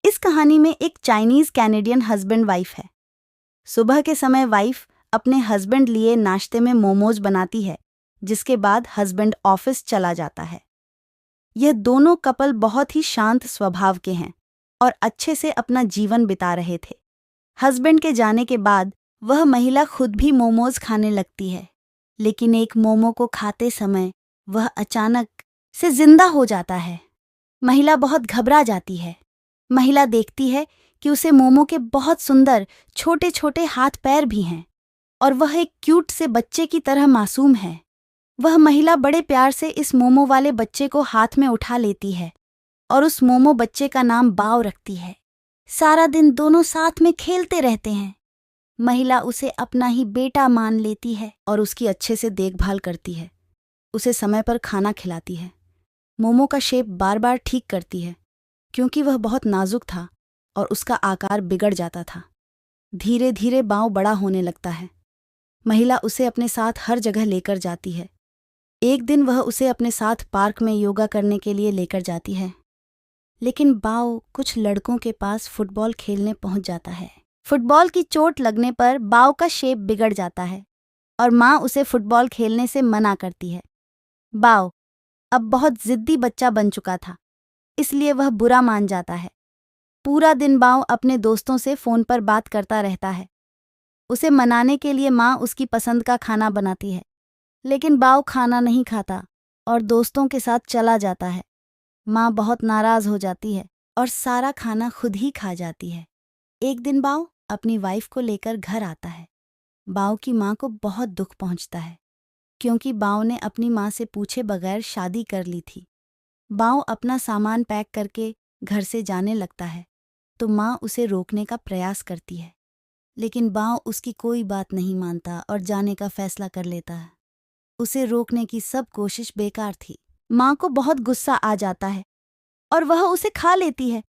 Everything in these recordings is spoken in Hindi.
इस कहानी में एक चाइनीज कैनेडियन हस्बैंड वाइफ है। सुबह के समय वाइफ अपने हस्बैंड लिए नाश्ते में मोमोज बनाती है, जिसके बाद हस्बैंड ऑफिस चला जाता है। यह दोनों कपल बहुत ही शांत स्वभाव के हैं और अच्छे से अपना जीवन बिता रहे थे। हस्बैंड के जाने के बाद वह महिला खुद भी मोमोज खाने लगती है, लेकिन एक मोमो को खाते समय वह अचानक से जिंदा हो जाता है। महिला बहुत घबरा जाती है। महिला देखती है कि उसे मोमो के बहुत सुंदर छोटे छोटे हाथ पैर भी हैं और वह एक क्यूट से बच्चे की तरह मासूम है। वह महिला बड़े प्यार से इस मोमो वाले बच्चे को हाथ में उठा लेती है और उस मोमो बच्चे का नाम बाओ रखती है। सारा दिन दोनों साथ में खेलते रहते हैं। महिला उसे अपना ही बेटा मान लेती है और उसकी अच्छे से देखभाल करती है। उसे समय पर खाना खिलाती है। मोमो का शेप बार बार ठीक करती है, क्योंकि वह बहुत नाजुक था और उसका आकार बिगड़ जाता था। धीरे धीरे बाओ बड़ा होने लगता है। महिला उसे अपने साथ हर जगह लेकर जाती है। एक दिन वह उसे अपने साथ पार्क में योगा करने के लिए लेकर जाती है, लेकिन बाओ कुछ लड़कों के पास फुटबॉल खेलने पहुंच जाता है। फुटबॉल की चोट लगने पर बाओ का शेप बिगड़ जाता है और माँ उसे फुटबॉल खेलने से मना करती है। बाओ अब बहुत जिद्दी बच्चा बन चुका था, इसलिए वह बुरा मान जाता है। पूरा दिन बाओ अपने दोस्तों से फोन पर बात करता रहता है। उसे मनाने के लिए माँ उसकी पसंद का खाना बनाती है, लेकिन बाओ खाना नहीं खाता और दोस्तों के साथ चला जाता है। माँ बहुत नाराज हो जाती है और सारा खाना खुद ही खा जाती है। एक दिन बाओ अपनी वाइफ को लेकर घर आता है। बाओ की माँ को बहुत दुख पहुंचता है, क्योंकि बाओ ने अपनी माँ से पूछे बगैर शादी कर ली थी। बाओ अपना सामान पैक करके घर से जाने लगता है, तो माँ उसे रोकने का प्रयास करती है, लेकिन बाओ उसकी कोई बात नहीं मानता और जाने का फैसला कर लेता है। उसे रोकने की सब कोशिश बेकार थी। माँ को बहुत गुस्सा आ जाता है और वह उसे खा लेती है,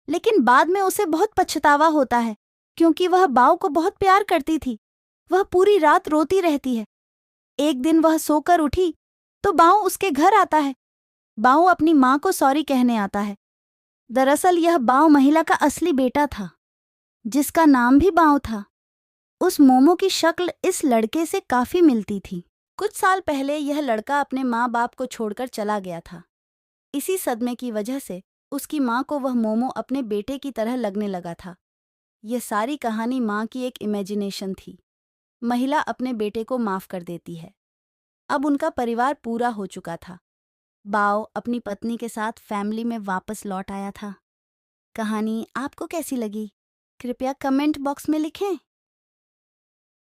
लेकिन बाद में उसे बहुत पछतावा होता है, क्योंकि वह बाओ को बहुत प्यार करती थी। वह पूरी रात रोती रहती है। एक दिन वह सोकर उठी तो बाओ उसके घर आता है। बाओ अपनी माँ को सॉरी कहने आता है। दरअसल यह बाओ महिला का असली बेटा था, जिसका नाम भी बाओ था। उस मोमो की शक्ल इस लड़के से काफी मिलती थी। कुछ साल पहले यह लड़का अपने माँ बाप को छोड़कर चला गया था। इसी सदमे की वजह से उसकी माँ को वह मोमो अपने बेटे की तरह लगने लगा था। यह सारी कहानी माँ की एक इमेजिनेशन थी। महिला अपने बेटे को माफ कर देती है। अब उनका परिवार पूरा हो चुका था। बाओ अपनी पत्नी के साथ फैमिली में वापस लौट आया था। कहानी आपको कैसी लगी? कृपया कमेंट बॉक्स में लिखें।